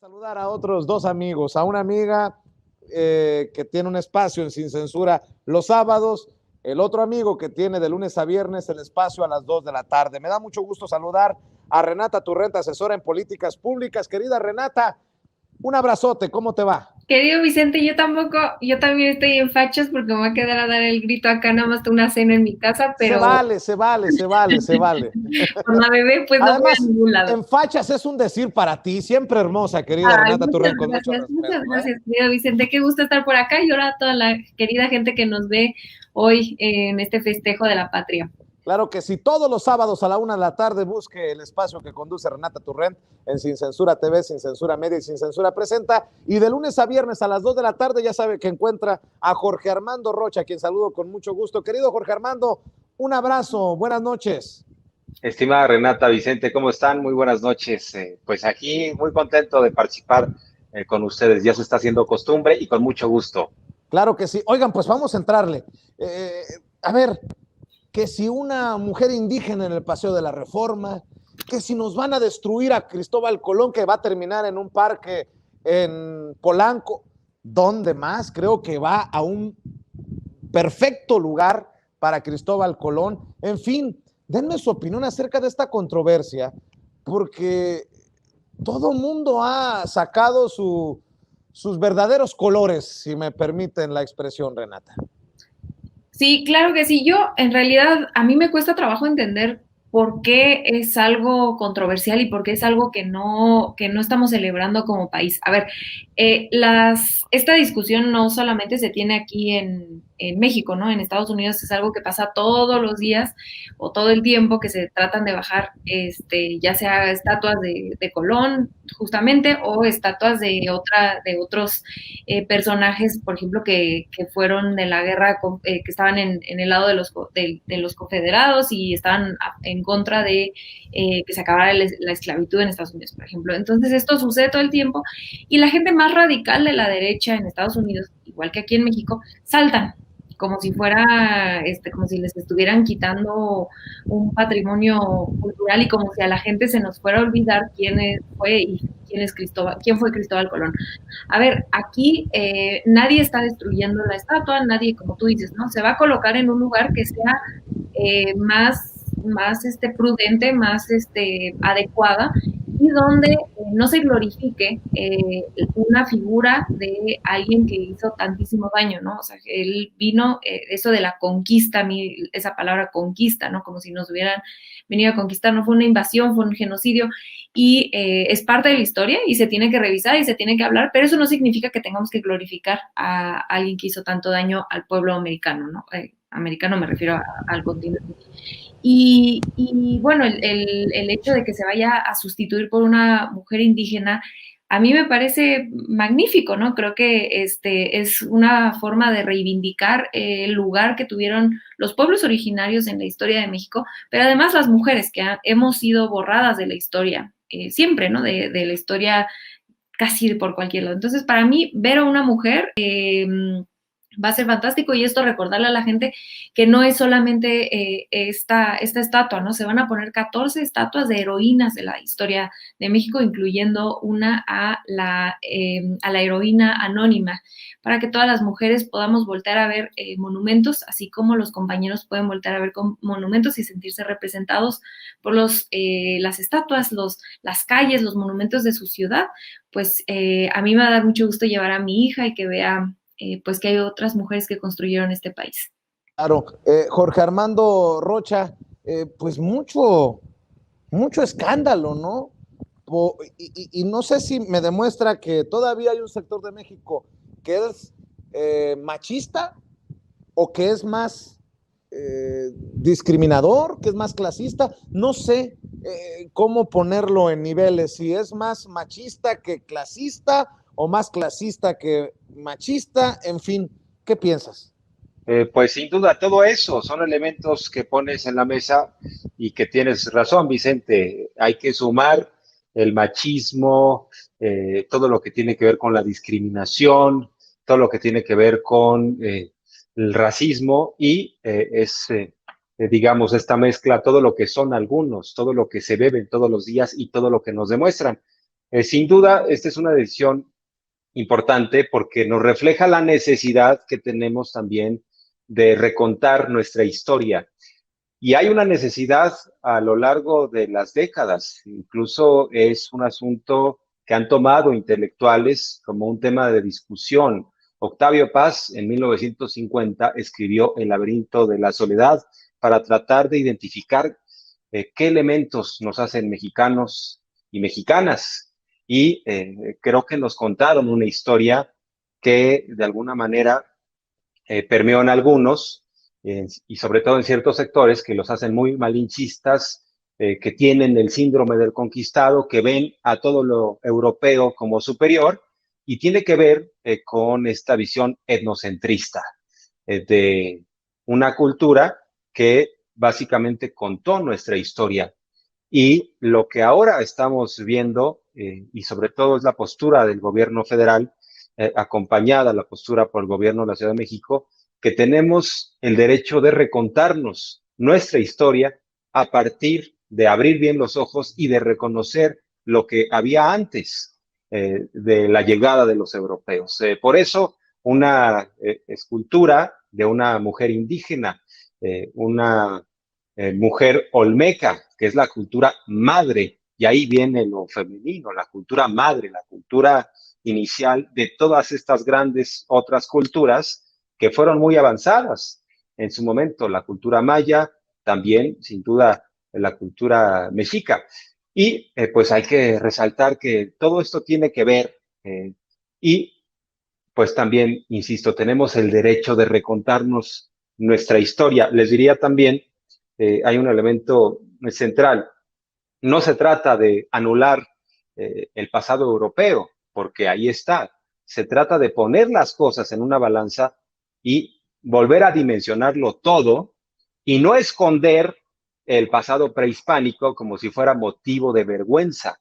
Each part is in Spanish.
Saludar a otros dos amigos, a una amiga que tiene un espacio en Sin Censura los sábados, el otro amigo que tiene de lunes a viernes el espacio a las 2 de la tarde. Me da mucho gusto saludar a Renata Turrent, asesora en políticas públicas. Querida Renata, un abrazote, ¿cómo te va? Querido Vicente, yo también estoy en fachas porque me voy a quedar a dar el grito acá, nada más una cena en mi casa, Se pero vale, se vale, se vale, se vale. con la bebé pues no voy a Además, ningún lado. en fachas es un decir para ti, siempre hermosa, querida Ay, Renata Turrent, con mucho muchas respeto, ¿eh? gracias, querido Vicente, qué gusto estar por acá y ahora a toda la querida gente que nos ve hoy en este festejo de la patria. Claro que sí, todos los sábados a la 1 de la tarde busque el espacio que conduce Renata Turrent en Sin Censura TV, Sin Censura Media y Sin Censura Presenta. Y de lunes a viernes a las 2 de la tarde ya sabe que encuentra a Jorge Armando Rocha, a quien saludo con mucho gusto. Querido Jorge Armando, un abrazo, buenas noches. Estimada Renata, Vicente, ¿cómo están? Muy buenas noches. Pues aquí muy contento de participar con ustedes. Ya se está haciendo costumbre y con mucho gusto. Claro que sí. Oigan, pues vamos a entrarle. Eh, a ver, que si una mujer indígena en el Paseo de la Reforma, que si nos van a destruir a Cristóbal Colón, que va a terminar en un parque en Polanco, ¿dónde más? Creo que va a un perfecto lugar para Cristóbal Colón. En fin, denme su opinión acerca de esta controversia, porque todo mundo ha sacado sus verdaderos colores, si me permiten la expresión, Renata. Sí, claro que sí. Yo, en realidad, a mí me cuesta trabajo entender por qué es algo controversial y por qué es algo que no estamos celebrando como país. A ver, esta discusión no solamente se tiene aquí en México, ¿no? En Estados Unidos es algo que pasa todos los días o todo el tiempo que se tratan de bajar, ya sea estatuas de Colón, justamente, o estatuas de otros personajes, por ejemplo, que fueron de la guerra, que estaban en el lado de los confederados y estaban en contra de que se acabara la esclavitud en Estados Unidos, por ejemplo. Entonces esto sucede todo el tiempo y la gente más radical de la derecha en Estados Unidos, igual que aquí en México, saltan como si fuera, como si les estuvieran quitando un patrimonio cultural y como si a la gente se nos fuera a olvidar fue y quién fue Cristóbal Colón. A ver, aquí nadie está destruyendo la estatua, nadie, como tú dices, ¿no? Se va a colocar en un lugar que sea más prudente, más adecuada y donde no se glorifique una figura de alguien que hizo tantísimo daño, ¿no? O sea, él vino, eso de la conquista, a mí, esa palabra conquista, ¿no? Como si nos hubieran venido a conquistar, no fue una invasión, fue un genocidio y es parte de la historia y se tiene que revisar y se tiene que hablar, pero eso no significa que tengamos que glorificar a alguien que hizo tanto daño al pueblo americano, ¿no? Americano me refiero al continente. Y bueno, el hecho de que se vaya a sustituir por una mujer indígena, a mí me parece magnífico, ¿no? Creo que es una forma de reivindicar el lugar que tuvieron los pueblos originarios en la historia de México, pero además las mujeres que hemos sido borradas de la historia, siempre, ¿no? De la historia casi por cualquier lado. Entonces, para mí, ver a una mujer va a ser fantástico y esto recordarle a la gente que no es solamente esta estatua, ¿no? Se van a poner 14 estatuas de heroínas de la historia de México, incluyendo una a la heroína anónima, para que todas las mujeres podamos voltear a ver monumentos, así como los compañeros pueden voltear a ver monumentos y sentirse representados por las estatuas, las calles, los monumentos de su ciudad. Pues a mí me va a dar mucho gusto llevar a mi hija y que vea pues que hay otras mujeres que construyeron este país. Claro, Jorge Armando Rocha, pues mucho escándalo, ¿no? Y no sé si me demuestra que todavía hay un sector de México que es machista o que es más discriminador, que es más clasista. No sé cómo ponerlo en niveles, si es más machista que clasista o más clasista que machista, en fin, ¿qué piensas? Pues sin duda, todo eso son elementos que pones en la mesa y que tienes razón, Vicente. Hay que sumar el machismo, todo lo que tiene que ver con la discriminación, todo lo que tiene que ver con el racismo y digamos, esta mezcla, todo lo que son algunos, todo lo que se beben todos los días y todo lo que nos demuestran. Sin duda, esta es una decisión importante porque nos refleja la necesidad que tenemos también de recontar nuestra historia. Y hay una necesidad a lo largo de las décadas, incluso es un asunto que han tomado intelectuales como un tema de discusión. Octavio Paz en 1950 escribió El laberinto de la soledad para tratar de identificar qué elementos nos hacen mexicanos y mexicanas. Y creo que nos contaron una historia que de alguna manera permeó en algunos y sobre todo en ciertos sectores que los hacen muy malinchistas, que tienen el síndrome del conquistado, que ven a todo lo europeo como superior y tiene que ver con esta visión etnocentrista de una cultura que básicamente contó nuestra historia. Y lo que ahora estamos viendo, y sobre todo es la postura del gobierno federal, acompañada la postura por el gobierno de la Ciudad de México, que tenemos el derecho de recontarnos nuestra historia a partir de abrir bien los ojos y de reconocer lo que había antes de la llegada de los europeos. Por eso, una escultura de una mujer indígena, una mujer olmeca, que es la cultura madre, y ahí viene lo femenino, la cultura madre, la cultura inicial de todas estas grandes otras culturas que fueron muy avanzadas en su momento, la cultura maya, también sin duda la cultura mexica. Y pues hay que resaltar que todo esto tiene que ver y pues también, insisto, tenemos el derecho de recontarnos nuestra historia. Les diría también, hay un elemento central, no se trata de anular el pasado europeo, porque ahí está. Se trata de poner las cosas en una balanza y volver a dimensionarlo todo y no esconder el pasado prehispánico como si fuera motivo de vergüenza.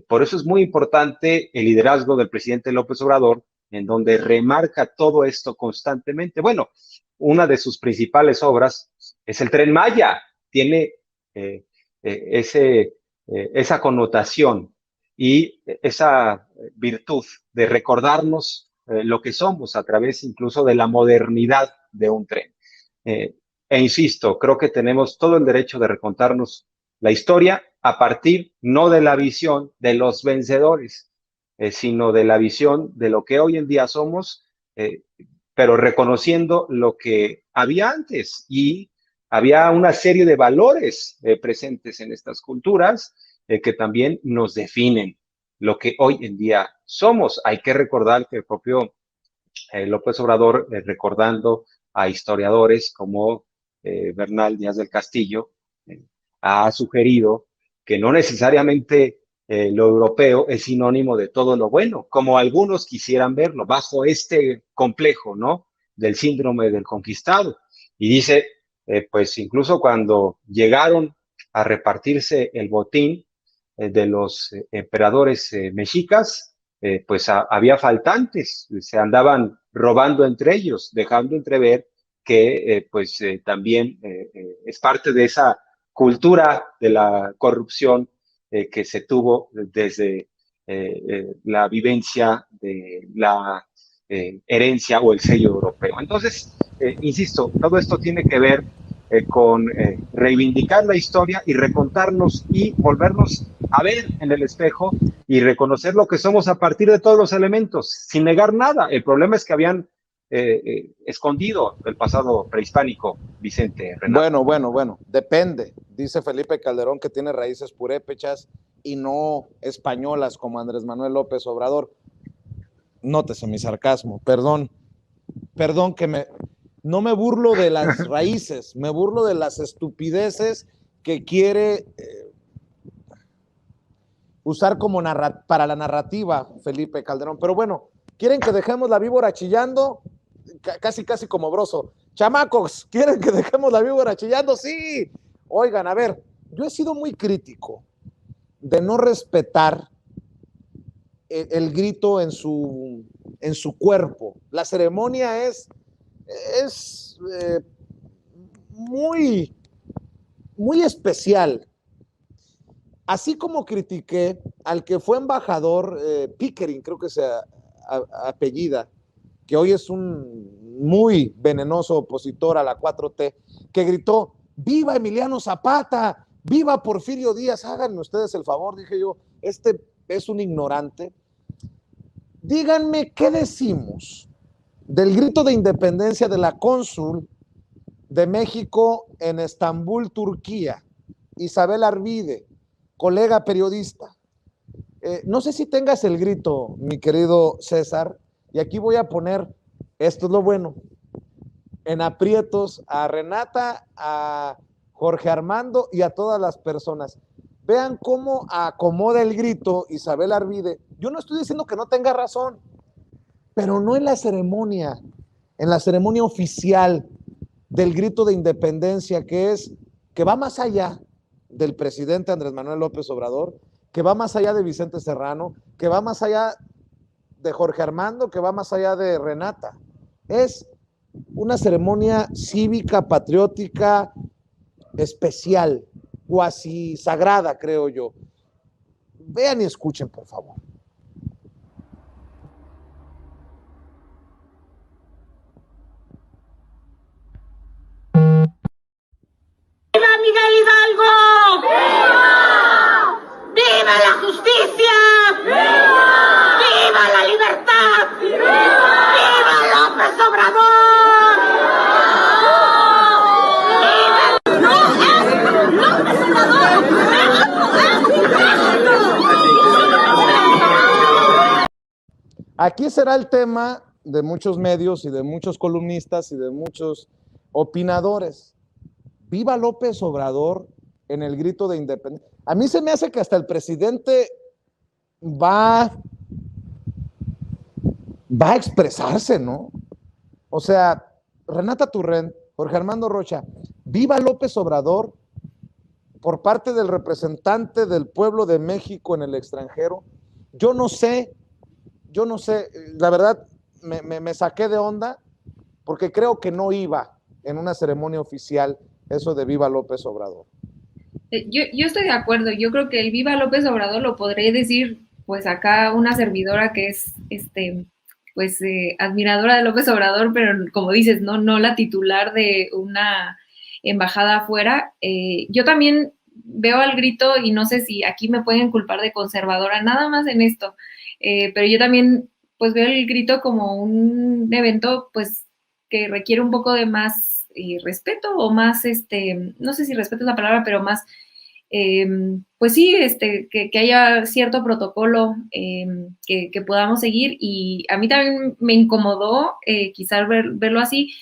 Por eso es muy importante el liderazgo del presidente López Obrador, en donde remarca todo esto constantemente. Bueno, una de sus principales obras es el Tren Maya. Tiene esa connotación y esa virtud de recordarnos lo que somos a través incluso de la modernidad de un tren. E insisto, creo que tenemos todo el derecho de recontarnos la historia a partir no de la visión de los vencedores, sino de la visión de lo que hoy en día somos, pero reconociendo lo que había antes y había una serie de valores presentes en estas culturas que también nos definen lo que hoy en día somos. Hay que recordar que el propio López Obrador, recordando a historiadores como Bernal Díaz del Castillo, ha sugerido que no necesariamente lo europeo es sinónimo de todo lo bueno, como algunos quisieran verlo, bajo este complejo, ¿no? Del síndrome del conquistado. Y dice, pues incluso cuando llegaron a repartirse el botín de los emperadores mexicas, pues había faltantes, se andaban robando entre ellos, dejando entrever que también es parte de esa cultura de la corrupción que se tuvo desde la vivencia de la herencia o el sello europeo. Entonces, insisto, todo esto tiene que ver con reivindicar la historia y recontarnos y volvernos a ver en el espejo y reconocer lo que somos a partir de todos los elementos, sin negar nada. El problema es que habían escondido el pasado prehispánico, Vicente, Renato. Bueno, depende. Dice Felipe Calderón que tiene raíces purépechas y no españolas como Andrés Manuel López Obrador. Nótese mi sarcasmo, perdón que no me burlo de las raíces, me burlo de las estupideces que quiere usar como para la narrativa Felipe Calderón. Pero bueno, ¿quieren que dejemos la víbora chillando? Casi como Broso. Chamacos, ¿quieren que dejemos la víbora chillando? Sí. Oigan, a ver, yo he sido muy crítico de no respetar el grito en su cuerpo. La ceremonia es muy especial. así como critiqué al que fue embajador, Pickering, creo que se apellida, que hoy es un muy venenoso opositor a la 4T, que gritó, ¡viva Emiliano Zapata! ¡Viva Porfirio Díaz! Háganme ustedes el favor, dije yo, este es un ignorante. Díganme, ¿qué decimos del grito de independencia de la cónsul de México en Estambul, Turquía, Isabel Arvide, colega periodista? No sé si tengas el grito, mi querido César, y aquí voy a poner, esto es lo bueno, en aprietos a Renata, a Jorge Armando y a todas las personas. Vean cómo acomoda el grito Isabel Arvide. Yo no estoy diciendo que no tenga razón, pero no en la ceremonia oficial del grito de independencia, que va más allá del presidente Andrés Manuel López Obrador, que va más allá de Vicente Serrano, que va más allá de Jorge Armando, que va más allá de Renata. Es una ceremonia cívica, patriótica, especial, cuasi sagrada, creo yo. Vean y escuchen, por favor. ¡Viva Miguel Hidalgo! ¡Viva! ¡Viva la justicia! ¡Viva! ¡Viva la libertad! ¡Viva! ¡Viva López Obrador! ¡Viva! ¡No! ¡López Obrador! Aquí será el tema de muchos medios y de muchos columnistas y de muchos opinadores. Viva López Obrador en el grito de independencia. A mí se me hace que hasta el presidente va a expresarse, ¿no? O sea, Renata Turrent, Jorge Armando Rocha, viva López Obrador por parte del representante del pueblo de México en el extranjero. Yo no sé, la verdad me saqué de onda porque creo que no iba en una ceremonia oficial eso de viva López Obrador. Yo estoy de acuerdo, yo creo que el viva López Obrador lo podré decir pues acá una servidora que es admiradora de López Obrador, pero como dices, no la titular de una embajada afuera. Yo también veo al grito y no sé si aquí me pueden culpar de conservadora, nada más en esto, pero yo también pues veo el grito como un evento pues que requiere un poco de más respeto o más, no sé si respeto es la palabra, pero más, pues sí, que haya cierto protocolo que podamos seguir, y a mí también me incomodó quizás verlo así,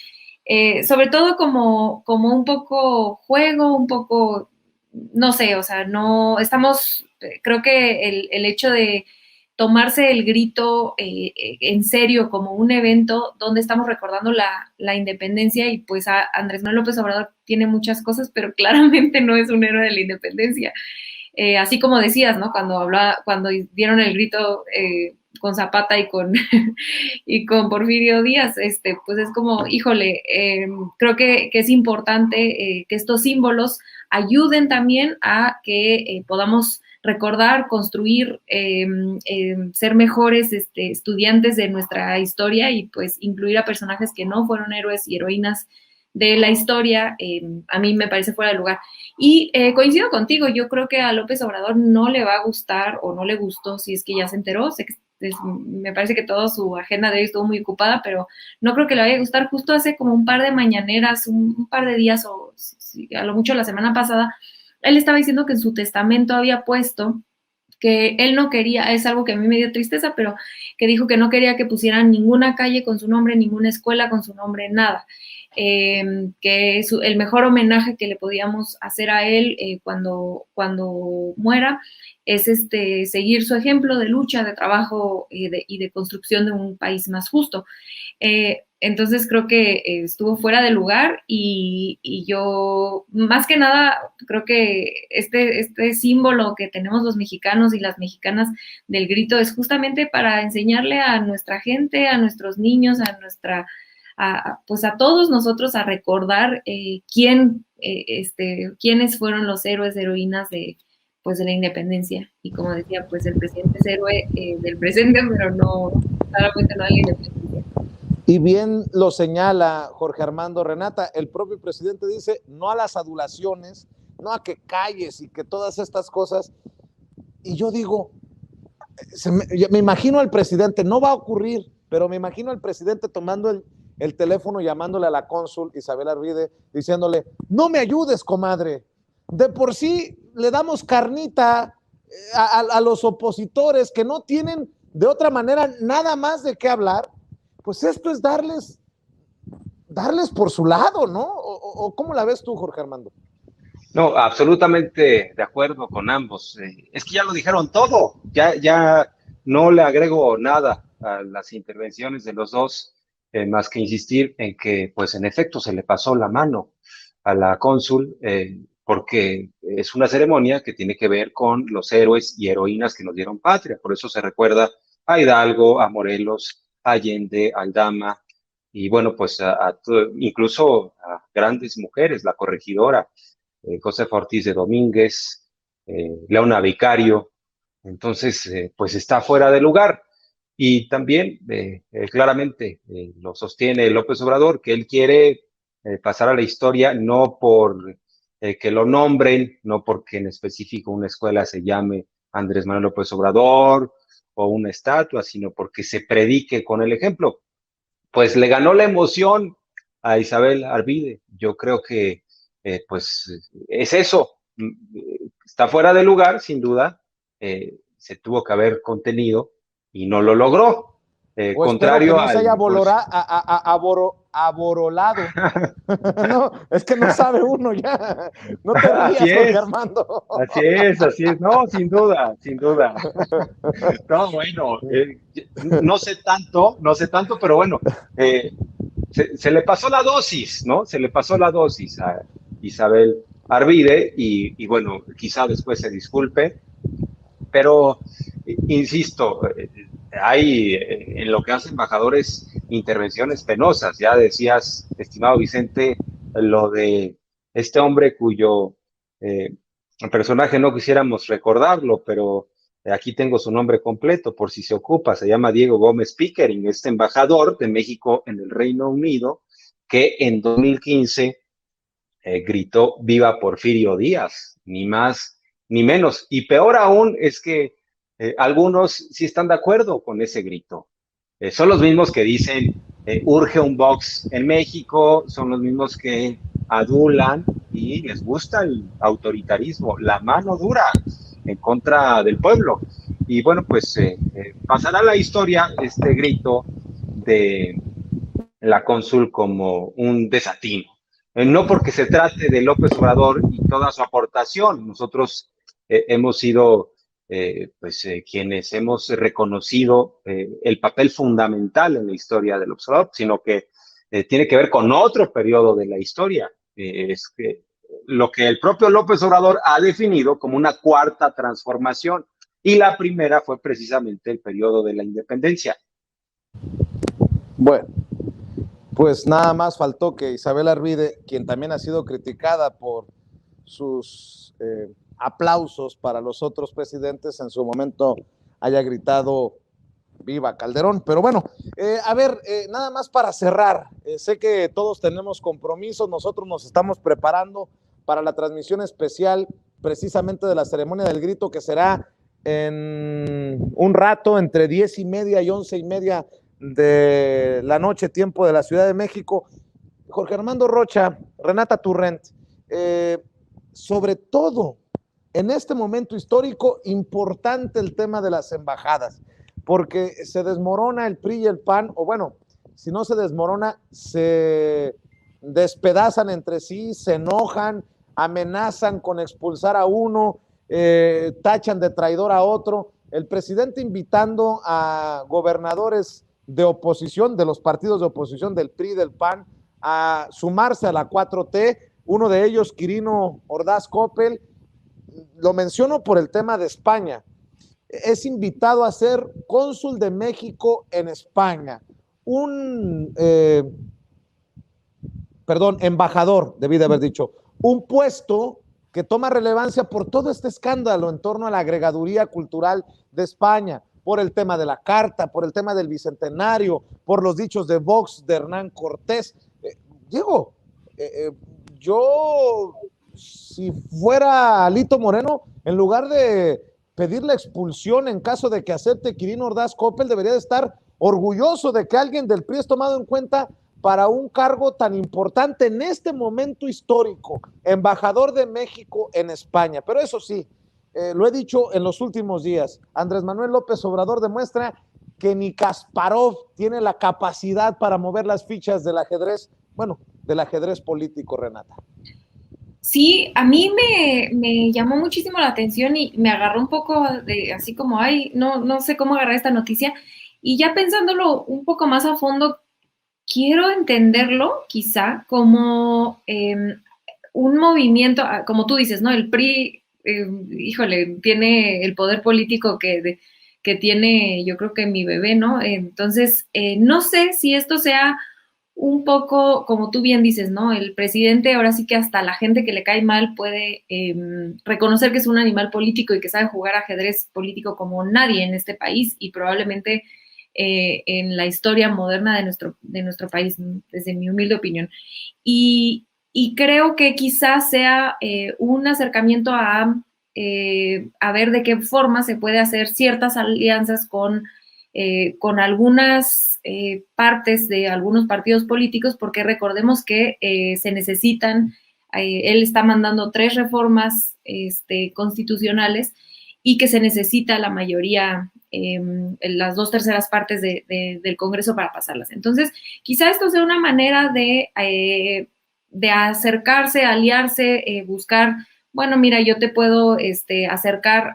sobre todo como un poco juego, un poco, no sé, o sea, no estamos, creo que el hecho de tomarse el grito en serio como un evento donde estamos recordando la independencia, y pues Andrés Manuel López Obrador tiene muchas cosas, pero claramente no es un héroe de la independencia. Así como decías, ¿no? Cuando dieron el grito con Zapata y con, y con Porfirio Díaz, pues es como, híjole, creo que es importante que estos símbolos ayuden también a que podamos recordar, construir, ser mejores estudiantes de nuestra historia, y pues incluir a personajes que no fueron héroes y heroínas de la historia, a mí me parece fuera de lugar. Y coincido contigo, yo creo que a López Obrador no le va a gustar o no le gustó, si es que ya se enteró, me parece que toda su agenda de hoy estuvo muy ocupada, pero no creo que le vaya a gustar. Justo hace como un par de mañaneras, un par de días o a lo mucho la semana pasada, él estaba diciendo que en su testamento había puesto que él no quería, es algo que a mí me dio tristeza, pero que dijo que no quería que pusieran ninguna calle con su nombre, ninguna escuela con su nombre, nada. Que el mejor homenaje que le podíamos hacer a él cuando muera es seguir su ejemplo de lucha, de trabajo y de construcción de un país más justo. Entonces creo que estuvo fuera de lugar, y yo, más que nada, creo que este símbolo que tenemos los mexicanos y las mexicanas del grito es justamente para enseñarle a nuestra gente, a nuestros niños, pues a todos nosotros a recordar quiénes fueron los héroes, heroínas pues de la independencia. Y como decía, pues el presidente es héroe del presente, pero no, claramente no de la independencia. Y bien lo señala Jorge Armando, Renata, el propio presidente dice no a las adulaciones, no a que calles y que todas estas cosas. Y yo digo, me imagino al presidente, no va a ocurrir, pero me imagino al presidente tomando el teléfono, llamándole a la cónsul Isabel Arvide, diciéndole, no me ayudes, comadre, de por sí le damos carnita a los opositores que no tienen de otra manera nada más de qué hablar, pues esto es darles por su lado, ¿no? ¿O cómo la ves tú, Jorge Armando? No, absolutamente de acuerdo con ambos. Es que ya lo dijeron todo, ya no le agrego nada a las intervenciones de los dos, más que insistir en que, pues en efecto, se le pasó la mano a la cónsul, porque es una ceremonia que tiene que ver con los héroes y heroínas que nos dieron patria. Por eso se recuerda a Hidalgo, a Morelos, a Allende, a Aldama, y bueno, pues incluso a grandes mujeres, la corregidora, Josefa Ortiz de Domínguez, Leona Vicario. Entonces, pues está fuera de lugar. Y también claramente lo sostiene López Obrador, que él quiere pasar a la historia no por que lo nombren, no porque en específico una escuela se llame Andrés Manuel López Obrador o una estatua, sino porque se predique con el ejemplo. Pues le ganó la emoción a Isabel Arvide. Yo creo que pues es eso. Está fuera de lugar, sin duda. Se tuvo que haber contenido y no lo logró. Contrario que no se haya aborolado. No, es que no sabe uno ya. No te rías, Jorge Armando. Así es. No, sin duda. No, bueno, no sé tanto, pero bueno, se le pasó la dosis, ¿no? Se le pasó la dosis a Isabel Arvide y bueno, quizá después se disculpe, pero insisto, hay en lo que hacen embajadores intervenciones penosas. Ya decías, estimado Vicente, lo de este hombre cuyo personaje no quisiéramos recordarlo, pero aquí tengo su nombre completo por si se ocupa. Se llama Diego Gómez Pickering, este embajador de México en el Reino Unido, que en 2015 gritó viva Porfirio Díaz, ni más ni menos. Y peor aún es que algunos sí están de acuerdo con ese grito. Son los mismos que dicen urge un Vox en México, son los mismos que adulan y les gusta el autoritarismo, la mano dura en contra del pueblo. Y bueno, pues pasará a la historia este grito de la cónsul como un desatino. No porque se trate de López Obrador y toda su aportación. Nosotros hemos sido quienes hemos reconocido el papel fundamental en la historia del observador, sino que tiene que ver con otro periodo de la historia. Es que lo que el propio López Obrador ha definido como una cuarta transformación, y la primera fue precisamente el periodo de la independencia. Bueno, pues nada más faltó que Isabel Arvide, quien también ha sido criticada por sus aplausos para los otros presidentes, en su momento haya gritado viva Calderón. Pero bueno, nada más para cerrar, sé que todos tenemos compromisos, nosotros nos estamos preparando para la transmisión especial precisamente de la ceremonia del grito, que será en un rato, entre 10:30 y 11:30 de la noche, tiempo de la Ciudad de México. Jorge Armando Rocha, Renata Turrent, sobre todo en este momento histórico importante el tema de las embajadas, porque se desmorona el PRI y el PAN, o bueno, si no se desmorona, se despedazan entre sí, se enojan, amenazan con expulsar a uno, tachan de traidor a otro. El presidente invitando a gobernadores de oposición, de los partidos de oposición del PRI y del PAN, a sumarse a la 4T, uno de ellos, Quirino Ordaz Coppel. Lo menciono por el tema de España. Es invitado a ser cónsul de México en España. Embajador, debí de haber dicho. Un puesto que toma relevancia por todo este escándalo en torno a la agregaduría cultural de España, por el tema de la carta, por el tema del bicentenario, por los dichos de Vox de Hernán Cortés. Diego, yo, si fuera Alito Moreno, en lugar de pedir la expulsión en caso de que acepte Quirino Ordaz Coppel, debería de estar orgulloso de que alguien del PRI es tomado en cuenta para un cargo tan importante en este momento histórico, embajador de México en España. Pero eso sí, lo he dicho en los últimos días, Andrés Manuel López Obrador demuestra que ni Kasparov tiene la capacidad para mover las fichas del ajedrez, bueno, del ajedrez político, Renata. Sí, a mí me llamó muchísimo la atención y me agarró un poco de así como, ay, no sé cómo agarrar esta noticia. Y ya pensándolo un poco más a fondo, quiero entenderlo quizá como un movimiento, como tú dices, ¿no? El PRI, híjole, tiene el poder político que tiene, yo creo que mi bebé, ¿no? Entonces, no sé si esto sea un poco, como tú bien dices, ¿no? El presidente, ahora sí que hasta la gente que le cae mal puede reconocer que es un animal político y que sabe jugar ajedrez político como nadie en este país y probablemente en la historia moderna de nuestro país, desde mi humilde opinión. Y creo que quizás sea un acercamiento a ver de qué forma se puede hacer ciertas alianzas con algunas partes de algunos partidos políticos, porque recordemos que se necesitan, él está mandando 3 reformas constitucionales y que se necesita la mayoría, las 2/3 partes del Congreso para pasarlas. Entonces, quizá esto sea una manera de acercarse, aliarse, buscar, bueno, mira, yo te puedo acercar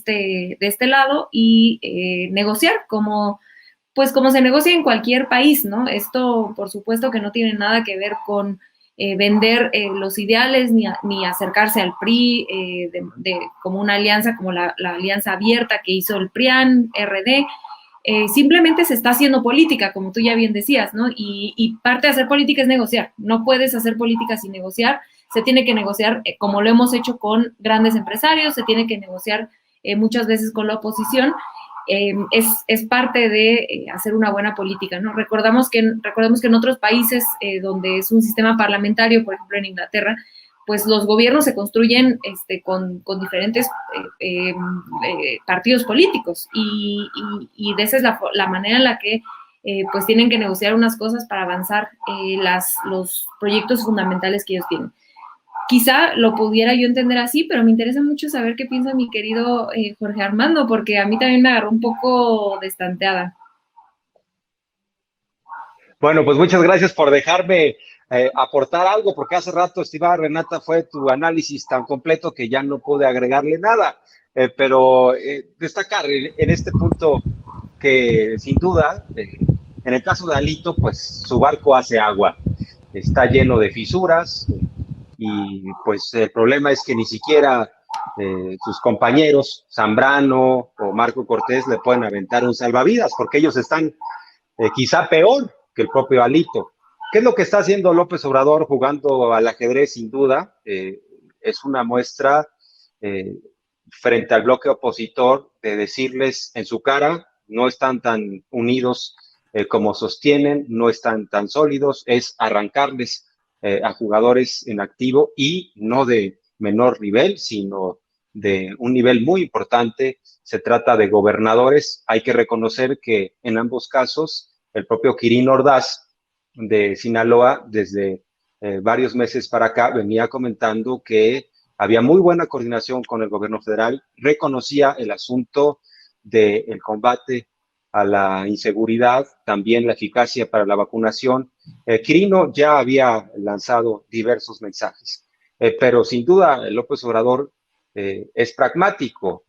de este lado y negociar pues como se negocia en cualquier país, ¿no? Esto, por supuesto, que no tiene nada que ver con vender los ideales ni acercarse al PRI como una alianza, como la alianza abierta que hizo el PRIAN, RD. Simplemente se está haciendo política, como tú ya bien decías, ¿no? Y parte de hacer política es negociar. No puedes hacer política sin negociar. Se tiene que negociar como lo hemos hecho con grandes empresarios, se tiene que negociar muchas veces con la oposición. Es parte de hacer una buena política, ¿no? Recordemos que en otros países donde es un sistema parlamentario, por ejemplo en Inglaterra, pues los gobiernos se construyen con diferentes partidos políticos y de esa es la manera en la que pues tienen que negociar unas cosas para avanzar los proyectos fundamentales que ellos tienen. Quizá lo pudiera yo entender así, pero me interesa mucho saber qué piensa mi querido Jorge Armando, porque a mí también me agarró un poco destanteada. Bueno, pues muchas gracias por dejarme aportar algo, porque hace rato, estimada Renata, fue tu análisis tan completo que ya no pude agregarle nada, pero destacar en este punto que sin duda, en el caso de Alito, pues su barco hace agua, está lleno de fisuras, y pues el problema es que ni siquiera sus compañeros, Zambrano o Marco Cortés, le pueden aventar un salvavidas, porque ellos están quizá peor que el propio Alito. ¿Qué es lo que está haciendo López Obrador jugando al ajedrez? Sin duda, es una muestra frente al bloque opositor de decirles en su cara, no están tan unidos como sostienen, no están tan sólidos, es arrancarles a jugadores en activo y no de menor nivel, sino de un nivel muy importante. Se trata de gobernadores. Hay que reconocer que en ambos casos el propio Quirino Ordaz de Sinaloa desde varios meses para acá venía comentando que había muy buena coordinación con el gobierno federal, reconocía el asunto del combate a la inseguridad, también la eficacia para la vacunación. Quirino ya había lanzado diversos mensajes, pero sin duda López Obrador es pragmático,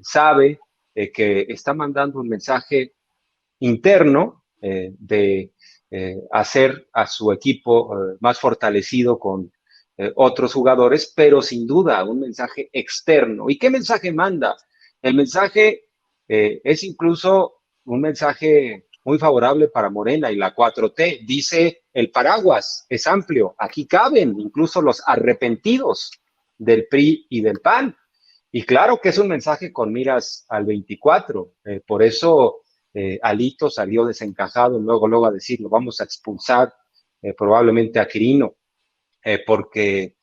sabe que está mandando un mensaje interno de hacer a su equipo más fortalecido con otros jugadores, pero sin duda un mensaje externo. ¿Y qué mensaje manda? El mensaje es incluso un mensaje muy favorable para Morena y la 4T. Dice, el paraguas es amplio, aquí caben incluso los arrepentidos del PRI y del PAN. Y claro que es un mensaje con miras al 24. Por eso Alito salió desencajado luego a decir, lo vamos a expulsar probablemente a Quirino, porque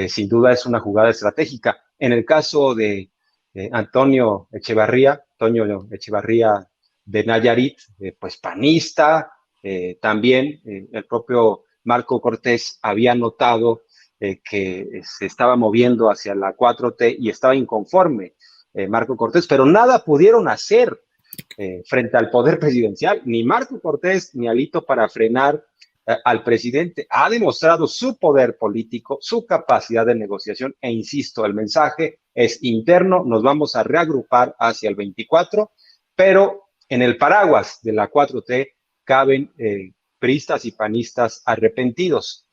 sin duda es una jugada estratégica. En el caso de Toño Echevarría de Nayarit, pues panista, también el propio Marco Cortés había notado que se estaba moviendo hacia la 4T y estaba inconforme Marco Cortés, pero nada pudieron hacer frente al poder presidencial, ni Marco Cortés ni Alito, para frenar al presidente. Ha demostrado su poder político, su capacidad de negociación, e insisto, el mensaje es interno, nos vamos a reagrupar hacia el 24, pero en el paraguas de la 4T caben priistas y panistas arrepentidos.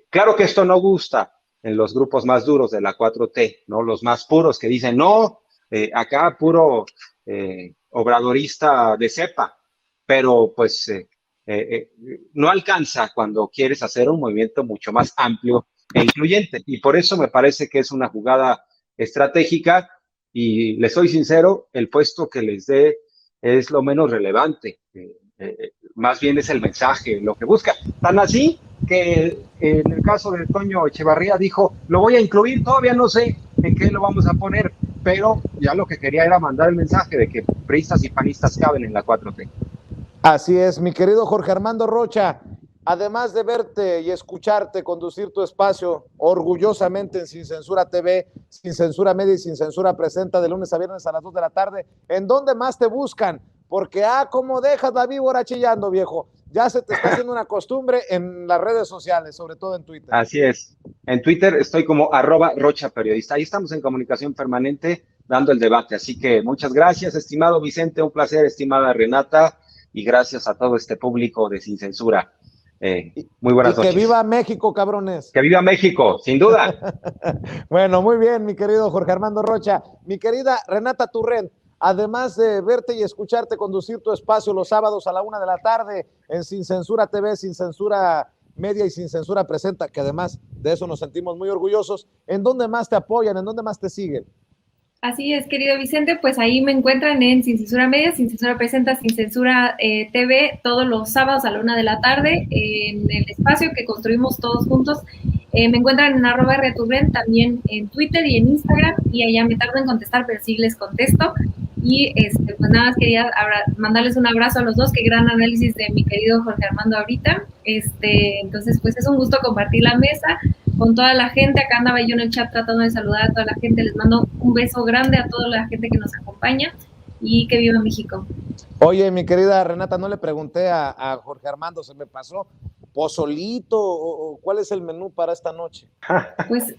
Claro que esto no gusta en los grupos más duros de la 4T, ¿no? Los más puros que dicen, no, acá puro obradorista de cepa, pero pues no alcanza cuando quieres hacer un movimiento mucho más amplio e incluyente, y por eso me parece que es una jugada estratégica, y les soy sincero, el puesto que les dé es lo menos relevante, más bien es el mensaje, lo que busca, tan así que en el caso de Toño Echevarría dijo, lo voy a incluir, todavía no sé en qué lo vamos a poner, pero ya lo que quería era mandar el mensaje de que priistas y panistas caben en la 4T. Así es, mi querido Jorge Armando Rocha, además de verte y escucharte conducir tu espacio orgullosamente en Sin Censura TV, Sin Censura Media y Sin Censura Presenta de lunes a viernes a las 2 de la tarde, ¿en dónde más te buscan? Porque, cómo dejas la víbora chillando, viejo. Ya se te está haciendo una costumbre en las redes sociales, sobre todo en Twitter. Así es. En Twitter estoy como @RochaPeriodista. Ahí estamos en comunicación permanente dando el debate. Así que muchas gracias, estimado Vicente. Un placer, estimada Renata. Y gracias a todo este público de Sin Censura. Muy buenas noches. Que viva México, cabrones. Que viva México, sin duda. Bueno, muy bien, mi querido Jorge Armando Rocha. Mi querida Renata Turrent, además de verte y escucharte conducir tu espacio los sábados a la 1 de la tarde en Sin Censura TV, Sin Censura Media y Sin Censura Presenta, que además de eso nos sentimos muy orgullosos, ¿en dónde más te apoyan? ¿En dónde más te siguen? Así es, querido Vicente, pues ahí me encuentran en Sin Censura Media, Sin Censura Presenta, Sin Censura TV, todos los sábados a la 1 de la tarde, en el espacio que construimos todos juntos. Me encuentran en @rturrent, también en Twitter y en Instagram, y allá me tardo en contestar, pero sí les contesto. Y pues nada más quería mandarles un abrazo a los dos, qué gran análisis de mi querido Jorge Armando ahorita. Entonces, pues es un gusto compartir la mesa con toda la gente. Acá andaba yo en el chat tratando de saludar a toda la gente. Les mando un beso grande a toda la gente que nos acompaña, y que viva México. Oye, mi querida Renata, no le pregunté a Jorge Armando, se me pasó. ¿Pozolito o cuál es el menú para esta noche? Pues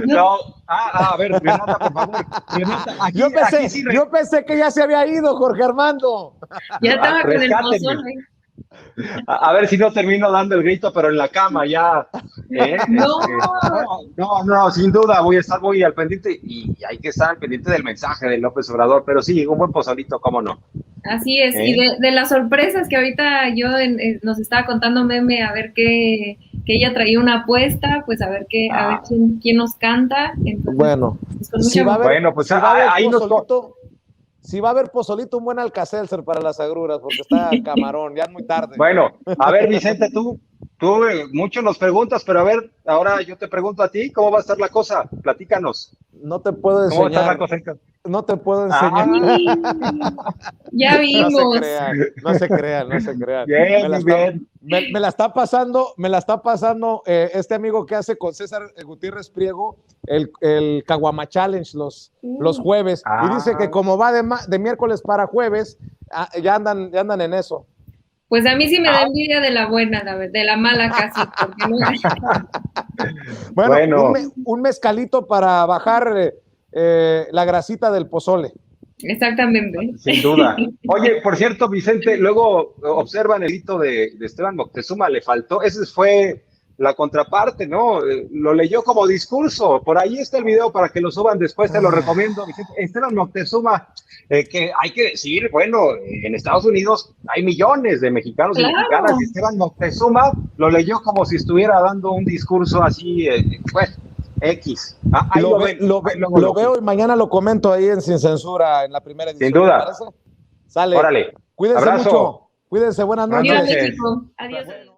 no, a ver, Renata, por favor. Renata, yo pensé que ya se había ido, Jorge Armando. Ya estaba con el pozole. A ver si no termino dando el grito, pero en la cama ya. No, sin duda voy a estar muy al pendiente, y hay que estar al pendiente del mensaje de López Obrador, pero sí, un buen pozolito, ¿cómo no? Así es, y de las sorpresas que ahorita nos estaba contando Meme, a ver que ella traía una apuesta, pues a ver quién nos canta. Entonces, bueno, pues si va a haber ahí pozolito, un buen Alka-Seltzer para las agruras, porque está camarón, ya es muy tarde. Bueno, a ver, Vicente, tú mucho nos preguntas, pero a ver, ahora yo te pregunto a ti, ¿cómo va a estar la cosa? Platícanos. No te puedo enseñar. ¿Cómo va a estar la cosa? No te puedo enseñar. Ya vimos. No se crean. Bien. Me la está pasando este amigo que hace con César Gutiérrez Priego el Caguama Challenge los jueves, y dice que como va de miércoles para jueves, ya andan en eso. Pues a mí sí me da envidia de la buena, de la mala casi. Porque no... Bueno. Un mezcalito para bajar la grasita del pozole. Exactamente. Sin duda. Oye, por cierto, Vicente, luego observan el grito de Esteban Moctezuma, le faltó, ese fue la contraparte, ¿no? Lo leyó como discurso, por ahí está el video para que lo suban después, te lo recomiendo, Vicente. Esteban Moctezuma, que hay que decir, bueno, en Estados Unidos hay millones de mexicanos y mexicanas, y Esteban Moctezuma lo leyó como si estuviera dando un discurso así, X. Ahí Lo, ven, lo, ahí luego lo veo y mañana lo comento ahí en Sin Censura en la primera edición. Sin duda. ¿Te parece? Sale. Órale. Cuídense Abrazo. mucho. Cuídense, buenas Buenas noches. Adiós, noches. México. Adiós.